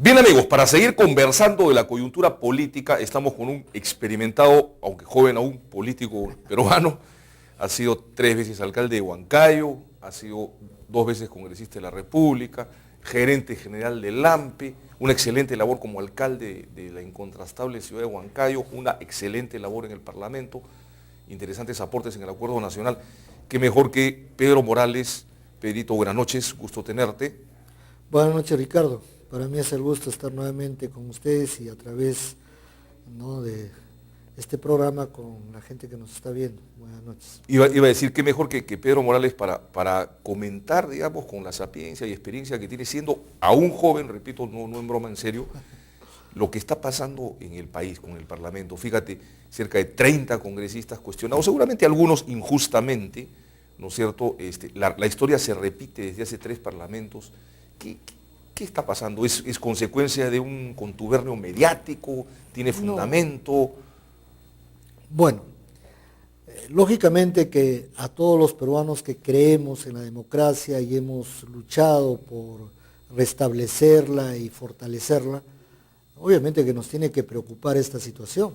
Bien amigos, para seguir conversando de la coyuntura política, estamos con un experimentado, aunque joven aún, político peruano. Ha sido 3 veces alcalde de Huancayo, ha sido 2 veces congresista de la República, gerente general del AMPE, una excelente labor como alcalde de la incontrastable ciudad de Huancayo, una excelente labor en el Parlamento, interesantes aportes en el Acuerdo Nacional. Qué mejor que Pedro Morales. Pedrito, buenas noches, gusto tenerte. Buenas noches, Ricardo. Para mí es el gusto estar nuevamente con ustedes y a través, ¿no?, de este programa con la gente que nos está viendo. Buenas noches. Iba a decir, qué mejor que Pedro Morales para comentar, digamos, con la sapiencia y experiencia que tiene, siendo aún joven, repito, no en broma, en serio, lo que está pasando en el país con el Parlamento. Fíjate, cerca de 30 congresistas cuestionados, seguramente algunos injustamente, ¿no es cierto? La historia se repite desde hace 3 parlamentos. ¿Qué está pasando? ¿Es consecuencia de un contubernio mediático? ¿Tiene fundamento? No. Bueno, lógicamente que a todos los peruanos que creemos en la democracia y hemos luchado por restablecerla y fortalecerla, obviamente que nos tiene que preocupar esta situación.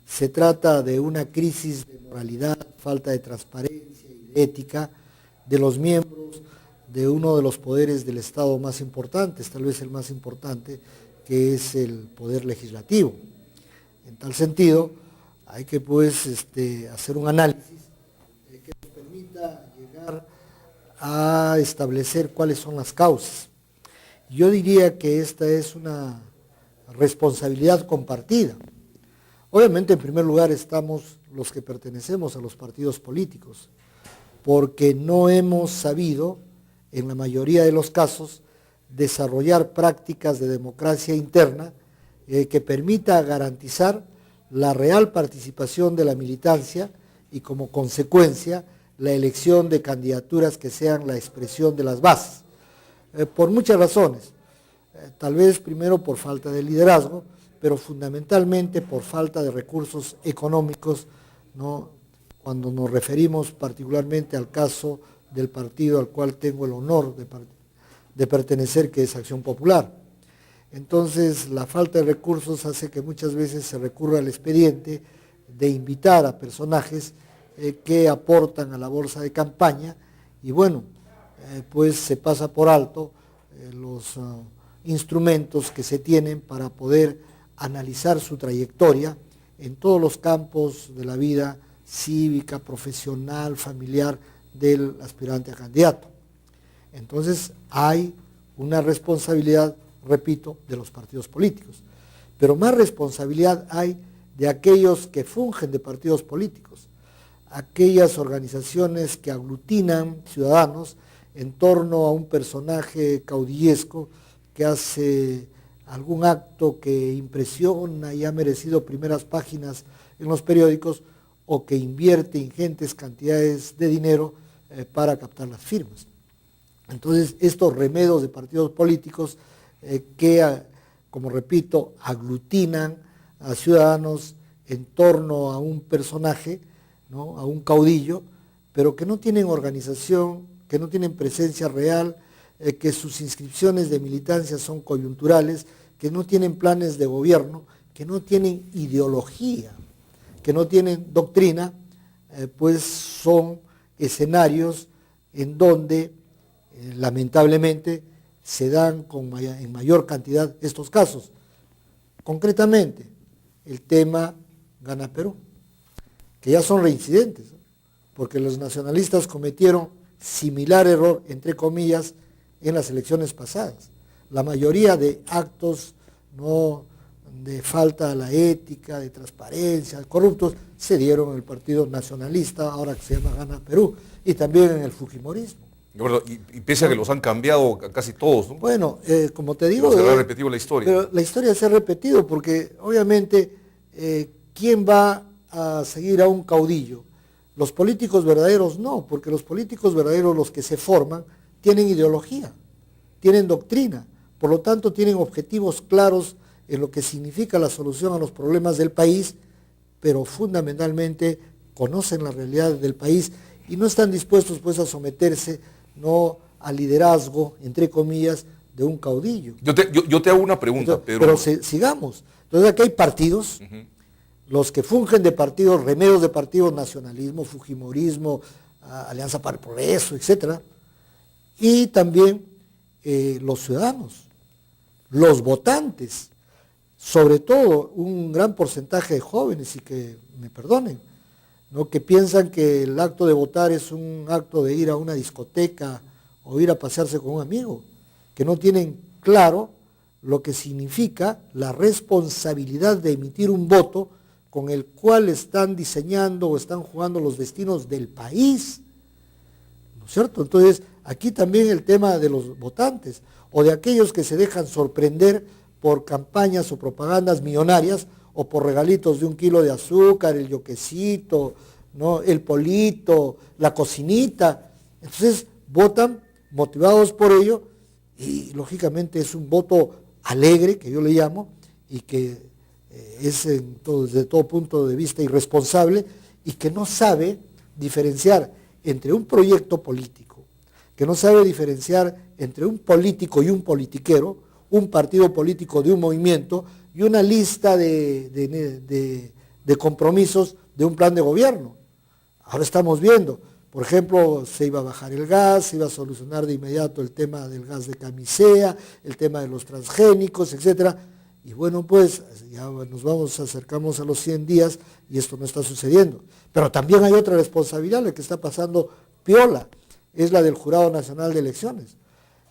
Se trata de una crisis de moralidad, falta de transparencia y de ética de los miembros de uno de los poderes del Estado más importantes, tal vez el más importante, que es el poder legislativo. En tal sentido, hay que hacer un análisis que nos permita llegar a establecer cuáles son las causas. Yo diría que esta es una responsabilidad compartida. Obviamente, en primer lugar, estamos los que pertenecemos a los partidos políticos, porque no hemos sabido, en la mayoría de los casos, desarrollar prácticas de democracia interna que permita garantizar la real participación de la militancia y, como consecuencia, la elección de candidaturas que sean la expresión de las bases. Por muchas razones, tal vez primero por falta de liderazgo, pero fundamentalmente por falta de recursos económicos, ¿no?, cuando nos referimos particularmente al caso del partido al cual tengo el honor de pertenecer, que es Acción Popular. Entonces, la falta de recursos hace que muchas veces se recurra al expediente de invitar a personajes que aportan a la bolsa de campaña y bueno, pues se pasa por alto los instrumentos que se tienen para poder analizar su trayectoria en todos los campos de la vida cívica, profesional, familiar del aspirante a candidato. Entonces hay una responsabilidad, repito, de los partidos políticos, pero más responsabilidad hay de aquellos que fungen de partidos políticos, aquellas organizaciones que aglutinan ciudadanos en torno a un personaje caudillesco que hace algún acto que impresiona y ha merecido primeras páginas en los periódicos, o que invierte ingentes cantidades de dinero para captar las firmas. Entonces, estos remedos de partidos políticos que, como repito, aglutinan a ciudadanos en torno a un personaje, ¿no?, a un caudillo, pero que no tienen organización, que no tienen presencia real, que sus inscripciones de militancia son coyunturales, que no tienen planes de gobierno, que no tienen ideología, que no tienen doctrina, pues son escenarios en donde lamentablemente se dan en mayor cantidad estos casos. Concretamente, el tema Gana Perú, que ya son reincidentes, porque los nacionalistas cometieron similar error, entre comillas, en las elecciones pasadas. La mayoría de actos de falta a la ética, de transparencia, corruptos, se dieron en el Partido Nacionalista, ahora que se llama Gana Perú, y también en el fujimorismo. Y pese a que los han cambiado casi todos, ¿no? Bueno, como te digo... Se ha repetido la historia. Pero la historia se ha repetido porque, obviamente, ¿quién va a seguir a un caudillo? Los políticos verdaderos no, porque los políticos verdaderos, los que se forman, tienen ideología, tienen doctrina, por lo tanto tienen objetivos claros en lo que significa la solución a los problemas del país, pero fundamentalmente conocen la realidad del país y no están dispuestos pues a someterse no al liderazgo, entre comillas, de un caudillo. Yo te hago una pregunta, Entonces, Pedro. pero sigamos. Entonces aquí hay partidos, los que fungen de partidos, remedios de partidos, nacionalismo, fujimorismo, Alianza para el Progreso, etcétera, y también los ciudadanos, los votantes, sobre todo un gran porcentaje de jóvenes, y que me perdonen, ¿no?, que piensan que el acto de votar es un acto de ir a una discoteca o ir a pasearse con un amigo, que no tienen claro lo que significa la responsabilidad de emitir un voto con el cual están diseñando o están jugando los destinos del país, ¿no es cierto? Entonces, aquí también el tema de los votantes, o de aquellos que se dejan sorprender por campañas o propagandas millonarias, o por regalitos de 1 kilo de azúcar, el yoquecito, ¿no?, el polito, la cocinita. Entonces votan motivados por ello, y lógicamente es un voto alegre, que yo le llamo, y que es desde todo punto de vista irresponsable, y que no sabe diferenciar entre un proyecto político, que no sabe diferenciar entre un político y un politiquero, un partido político de un movimiento y una lista de compromisos de un plan de gobierno. Ahora estamos viendo, por ejemplo, se iba a bajar el gas, se iba a solucionar de inmediato el tema del gas de camisea, el tema de los transgénicos, etcétera. Y bueno, pues ya acercamos a los 100 días y esto no está sucediendo. Pero también hay otra responsabilidad, la que está pasando piola, es la del Jurado Nacional de Elecciones.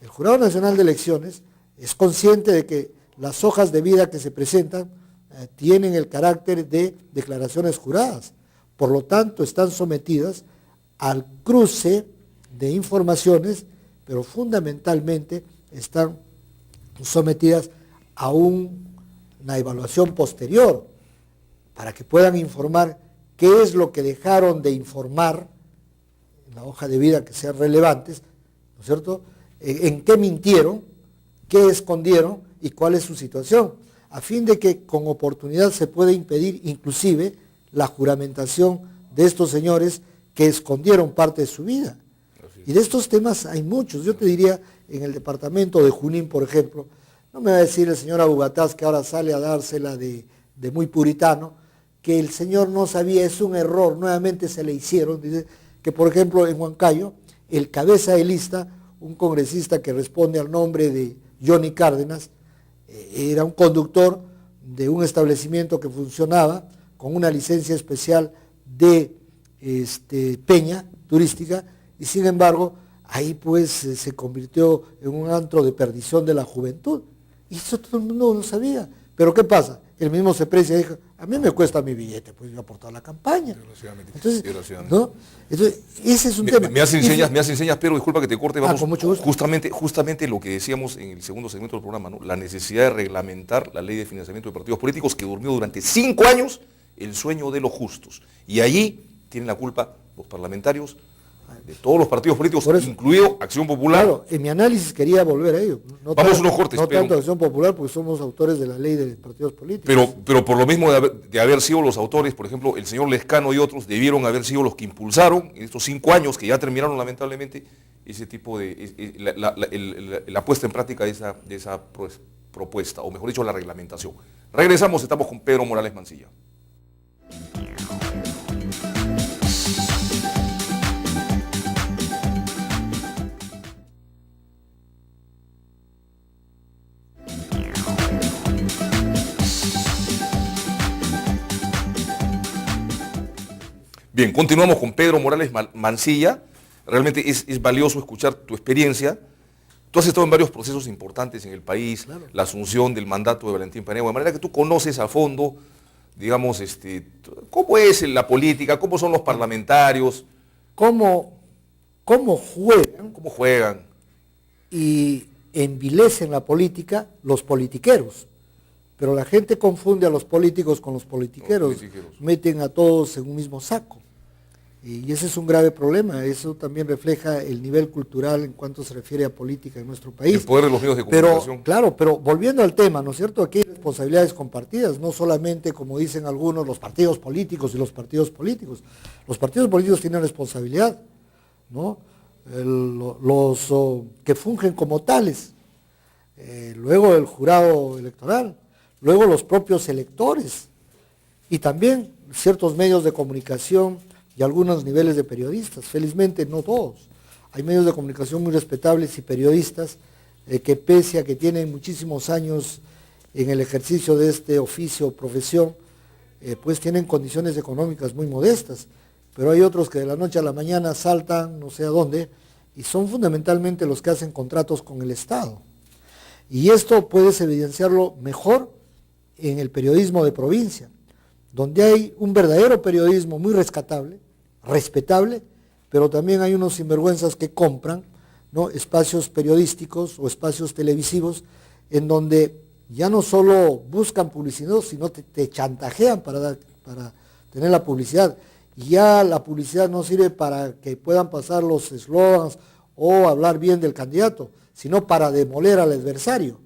El Jurado Nacional de Elecciones es consciente de que las hojas de vida que se presentan tienen el carácter de declaraciones juradas. Por lo tanto, están sometidas al cruce de informaciones, pero fundamentalmente están sometidas a una evaluación posterior, para que puedan informar qué es lo que dejaron de informar en la hoja de vida, que sean relevantes, ¿no es cierto?, en qué mintieron, qué escondieron y cuál es su situación, a fin de que con oportunidad se pueda impedir inclusive la juramentación de estos señores que escondieron parte de su vida. Y de estos temas hay muchos. Yo te diría, en el departamento de Junín, por ejemplo, no me va a decir el señor Abugataz, que ahora sale a dársela de muy puritano, que el señor no sabía, es un error, nuevamente se le hicieron. Dice que, por ejemplo, en Huancayo, el cabeza de lista, un congresista que responde al nombre de Johnny Cárdenas, era un conductor de un establecimiento que funcionaba con una licencia especial de peña turística, y sin embargo ahí pues se convirtió en un antro de perdición de la juventud, y eso todo el mundo lo sabía. Pero ¿qué pasa? El mismo Ceprecia dijo, a mí me cuesta mi billete, pues yo aporto a la campaña. Entonces, ¿no? Entonces, ese es un tema. Me hacen señas, pero disculpa que te corte, vamos, con mucho gusto. Justamente lo que decíamos en el segundo segmento del programa, ¿no?, la necesidad de reglamentar la ley de financiamiento de partidos políticos, que durmió durante 5 años el sueño de los justos. Y allí tienen la culpa los parlamentarios de todos los partidos políticos, incluido Acción Popular. Claro, en mi análisis quería volver a ello. Vamos unos cortes. No tanto Acción Popular, porque somos autores de la ley de partidos políticos. Pero por lo mismo de haber sido los autores, por ejemplo, el señor Lescano y otros debieron haber sido los que impulsaron en estos 5 años, que ya terminaron lamentablemente, ese tipo de, la puesta en práctica de esa propuesta, o mejor dicho, la reglamentación. Regresamos, estamos con Pedro Morales Mancilla. Bien, continuamos con Pedro Morales Mancilla. Realmente es valioso escuchar tu experiencia. Tú has estado en varios procesos importantes en el país, claro, la asunción del mandato de Valentín Paniagua, de manera que tú conoces a fondo, digamos, cómo es la política, cómo son los parlamentarios. ¿Cómo juegan? Y envilecen la política los politiqueros. Pero la gente confunde a los políticos con los politiqueros. Meten a todos en un mismo saco. Y ese es un grave problema. Eso también refleja el nivel cultural en cuanto se refiere a política en nuestro país. El poder de los medios de comunicación. Pero volviendo al tema, ¿no es cierto? Aquí hay responsabilidades compartidas, no solamente, como dicen algunos, los partidos políticos y los partidos políticos. Los partidos políticos tienen responsabilidad, ¿no? Los que fungen como tales. luego el jurado electoral, luego los propios electores y también ciertos medios de comunicación y algunos niveles de periodistas. Felizmente no todos. Hay medios de comunicación muy respetables y periodistas que pese a que tienen muchísimos años en el ejercicio de este oficio o profesión, pues tienen condiciones económicas muy modestas, pero hay otros que de la noche a la mañana saltan no sé a dónde y son fundamentalmente los que hacen contratos con el Estado. Y esto puedes evidenciarlo mejor en el periodismo de provincia, donde hay un verdadero periodismo muy rescatable, respetable, pero también hay unos sinvergüenzas que compran, ¿no?, espacios periodísticos o espacios televisivos en donde ya no solo buscan publicidad, sino te chantajean para tener la publicidad. Y ya la publicidad no sirve para que puedan pasar los eslogans o hablar bien del candidato, sino para demoler al adversario.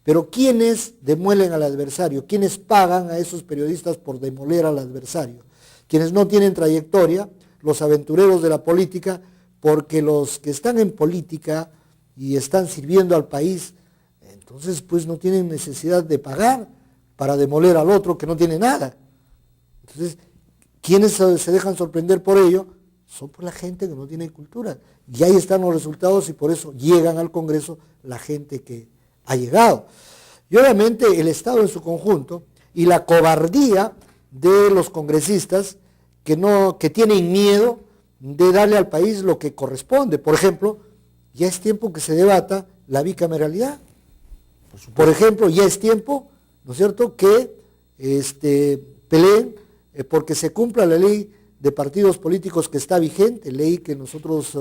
Pero ¿quiénes demuelen al adversario? ¿Quiénes pagan a esos periodistas por demoler al adversario? Quienes no tienen trayectoria, los aventureros de la política, porque los que están en política y están sirviendo al país, entonces pues no tienen necesidad de pagar para demoler al otro que no tiene nada. Entonces, ¿quiénes se dejan sorprender por ello? Son por la gente que no tiene cultura. Y ahí están los resultados y por eso llegan al Congreso la gente que ha llegado. Y obviamente el Estado en su conjunto y la cobardía de los congresistas que tienen miedo de darle al país lo que corresponde. Por ejemplo, ya es tiempo que se debata la bicameralidad. Por ejemplo, ya es tiempo, ¿no es cierto?, que peleen porque se cumpla la ley de partidos políticos que está vigente, ley que nosotros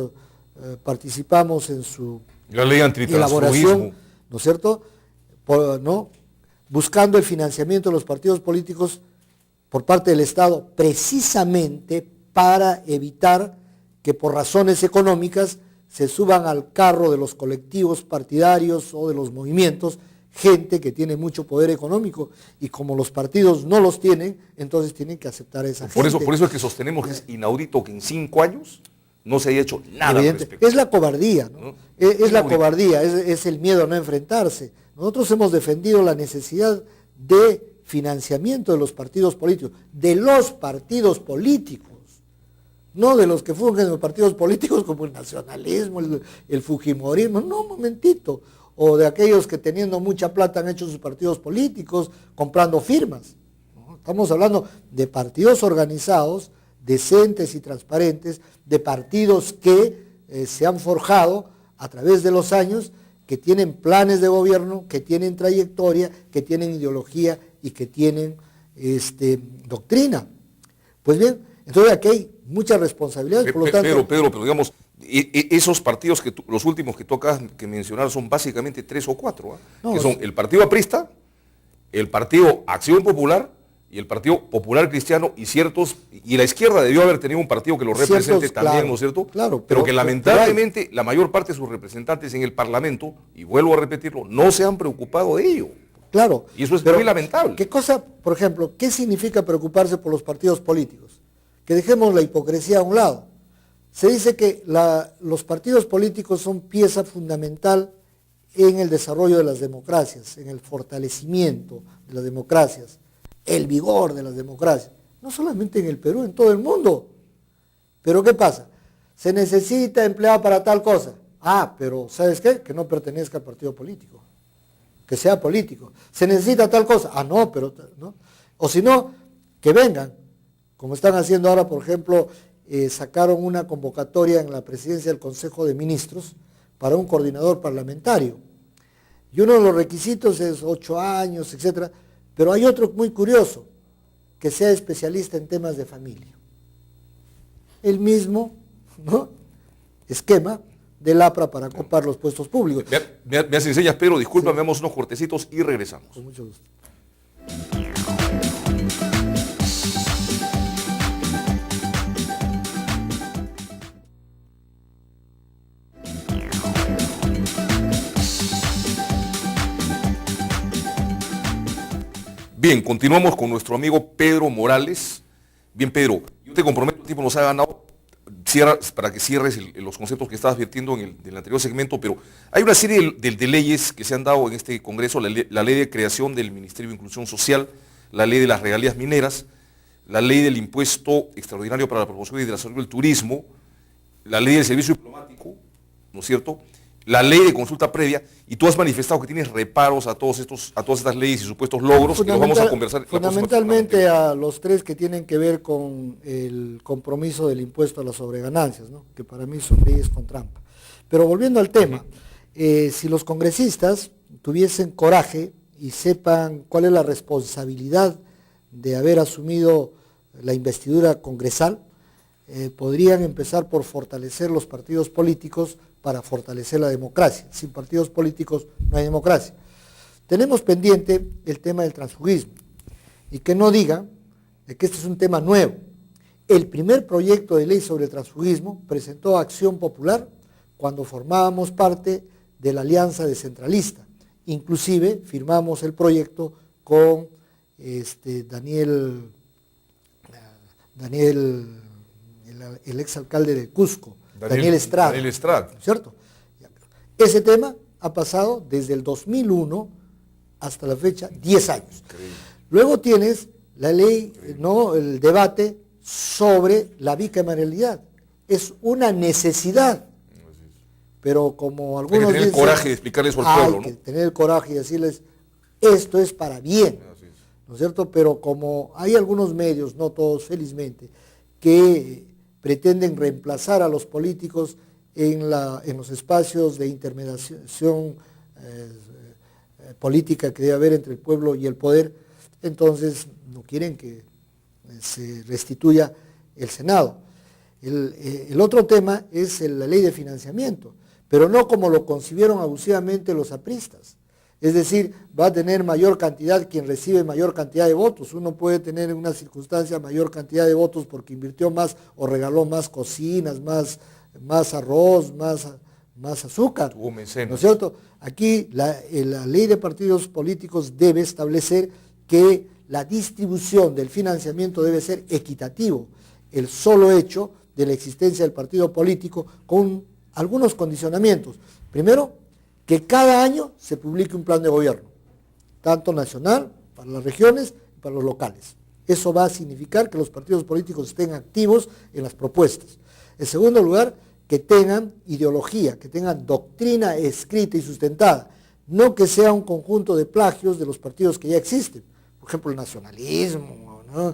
participamos en su elaboración, ¿no es cierto?, ¿no?, buscando el financiamiento de los partidos políticos por parte del Estado, precisamente para evitar que por razones económicas se suban al carro de los colectivos partidarios o de los movimientos gente que tiene mucho poder económico, y como los partidos no los tienen, entonces tienen que aceptar a esa gente. Por eso es que sostenemos que es inaudito que en 5 años no se haya hecho nada al respecto. Es la cobardía, ¿no? Es la cobardía, es el miedo a no enfrentarse. Nosotros hemos defendido la necesidad de financiamiento de los partidos políticos, no de los que fungen los partidos políticos como el nacionalismo, el fujimorismo, no, un momentito, o de aquellos que teniendo mucha plata han hecho sus partidos políticos comprando firmas, ¿no? Estamos hablando de partidos organizados, decentes y transparentes, de partidos que se han forjado a través de los años, que tienen planes de gobierno, que tienen trayectoria, que tienen ideología y que tienen doctrina. Pues bien, entonces aquí hay muchas responsabilidades, por lo tanto... Pedro, pero digamos, esos partidos, los últimos que tú acabas de mencionar, son básicamente 3 o 4, ¿eh? No, que son el Partido Aprista, el Partido Acción Popular y el Partido Popular Cristiano y la izquierda debió haber tenido un partido que lo represente también, claro, ¿no es cierto? Claro, pero que lamentablemente la mayor parte de sus representantes en el Parlamento, y vuelvo a repetirlo, no se han preocupado de ello. Claro. Y eso es muy lamentable. ¿Qué cosa, por ejemplo, qué significa preocuparse por los partidos políticos? Que dejemos la hipocresía a un lado. Se dice que los partidos políticos son pieza fundamental en el desarrollo de las democracias, en el fortalecimiento de las democracias, el vigor de las democracias. No solamente en el Perú, en todo el mundo. Pero ¿qué pasa? Se necesita empleado para tal cosa. Ah, pero ¿sabes qué? Que no pertenezca al partido político. Que sea político. Se necesita tal cosa. Ah, no, pero... ¿no? O si no, que vengan. Como están haciendo ahora, por ejemplo, sacaron una convocatoria en la presidencia del Consejo de Ministros para un coordinador parlamentario. Y uno de los requisitos es 8 años, etcétera. Pero hay otro muy curioso, que sea especialista en temas de familia. El mismo, ¿no?, esquema del APRA para ocupar los puestos públicos. Me hacen señas, Pedro, discúlpame, sí. Vamos unos cortecitos y regresamos. Con mucho gusto. Bien, continuamos con nuestro amigo Pedro Morales. Bien, Pedro, yo te comprometo, el tiempo nos ha ganado. para que cierres los conceptos que estabas vertiendo en el anterior segmento, pero hay una serie de leyes que se han dado en este Congreso, la ley de creación del Ministerio de Inclusión Social, la ley de las regalías mineras, la ley del impuesto extraordinario para la promoción y desarrollo del turismo, la ley del servicio diplomático, ¿no es cierto?, la ley de consulta previa, y tú has manifestado que tienes reparos a todas estas leyes y supuestos logros que los vamos a conversar. Fundamentalmente a los tres que tienen que ver con el compromiso del impuesto a las sobreganancias, ¿no?, que para mí son leyes con trampa. Pero volviendo al tema, si los congresistas tuviesen coraje y sepan cuál es la responsabilidad de haber asumido la investidura congresal, podrían empezar por fortalecer los partidos políticos para fortalecer la democracia. Sin partidos políticos no hay democracia. Tenemos pendiente el tema del transfugismo, y que no digan de que este es un tema nuevo. El primer proyecto de ley sobre el transfugismo presentó Acción Popular cuando formábamos parte de la Alianza Descentralista. Inclusive firmamos el proyecto con Daniel, el exalcalde de Cusco, Daniel Estrada. ¿Cierto? Ese tema ha pasado desde el 2001 hasta la fecha 10 años. Increíble. Luego tienes la ley, ¿no?, el debate sobre la bicameralidad. Es una necesidad. Pero como algunos dicen, hay que tener el coraje de explicarle eso al pueblo, ¿no? Hay que tener el coraje y decirles, esto es para bien, ¿no es cierto? Pero como hay algunos medios, no todos felizmente, que pretenden reemplazar a los políticos en los espacios de intermediación política que debe haber entre el pueblo y el poder, entonces no quieren que se restituya el Senado. El otro tema es la ley de financiamiento, pero no como lo concibieron abusivamente los apristas. Es decir, va a tener mayor cantidad quien recibe mayor cantidad de votos. Uno puede tener en una circunstancia mayor cantidad de votos porque invirtió más o regaló más cocinas, más arroz, más azúcar. ¿No es cierto? Aquí la ley de partidos políticos debe establecer que la distribución del financiamiento debe ser equitativo. El solo hecho de la existencia del partido político con algunos condicionamientos. Primero, que cada año se publique un plan de gobierno, tanto nacional, para las regiones y para los locales. Eso va a significar que los partidos políticos estén activos en las propuestas. En segundo lugar, que tengan ideología, que tengan doctrina escrita y sustentada, no que sea un conjunto de plagios de los partidos que ya existen. Por ejemplo, el nacionalismo, ¿no?,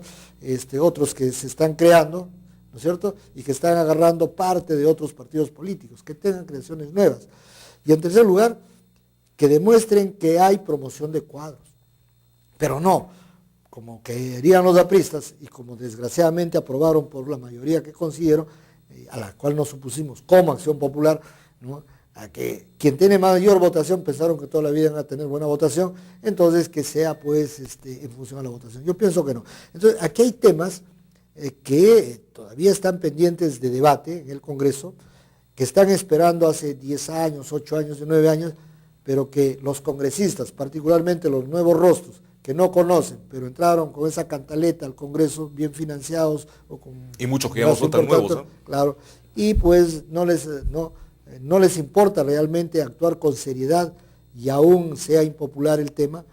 otros que se están creando, ¿no es cierto?, y que están agarrando parte de otros partidos políticos, que tengan creaciones nuevas. Y en tercer lugar, que demuestren que hay promoción de cuadros. Pero no, como querían los apristas, y como desgraciadamente aprobaron por la mayoría que consiguieron, a la cual nos opusimos como Acción Popular, ¿no?, a que quien tiene mayor votación pensaron que toda la vida iban a tener buena votación, entonces que sea pues en función a la votación. Yo pienso que no. Entonces aquí hay temas que todavía están pendientes de debate en el Congreso, que están esperando hace 10 años, 8 años, 9 años, pero que los congresistas, particularmente los nuevos rostros, que no conocen, pero entraron con esa cantaleta al Congreso, bien financiados. Y muchos que ya no son tan nuevos, ¿no? Claro, y pues no les importa realmente actuar con seriedad, y aún sea impopular el tema,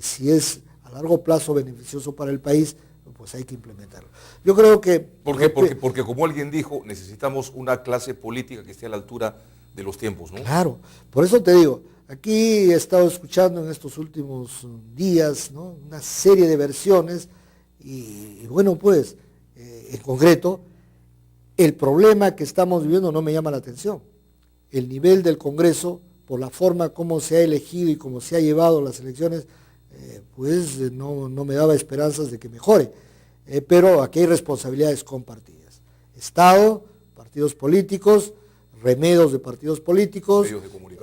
si es a largo plazo beneficioso para el país, pues hay que implementarlo. Yo creo que... Porque como alguien dijo, necesitamos una clase política que esté a la altura de los tiempos, ¿no? Claro, por eso te digo, aquí he estado escuchando en estos últimos días, ¿no?, una serie de versiones, y bueno, pues, en concreto, el problema que estamos viviendo no me llama la atención. El nivel del Congreso, por la forma como se ha elegido y cómo se ha llevado las elecciones, pues no me daba esperanzas de que mejore. Pero aquí hay responsabilidades compartidas. Estado, partidos políticos, remedios de partidos políticos,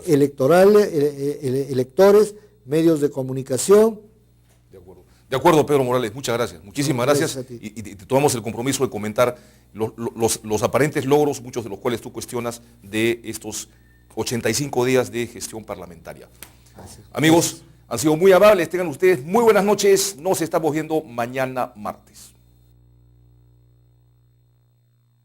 electores, medios de comunicación. De acuerdo, Pedro Morales, muchas gracias. Muchísimas gracias. Y te tomamos el compromiso de comentar los aparentes logros, muchos de los cuales tú cuestionas, de estos 85 días de gestión parlamentaria. Gracias. Amigos, han sido muy amables, tengan ustedes muy buenas noches, nos estamos viendo mañana martes.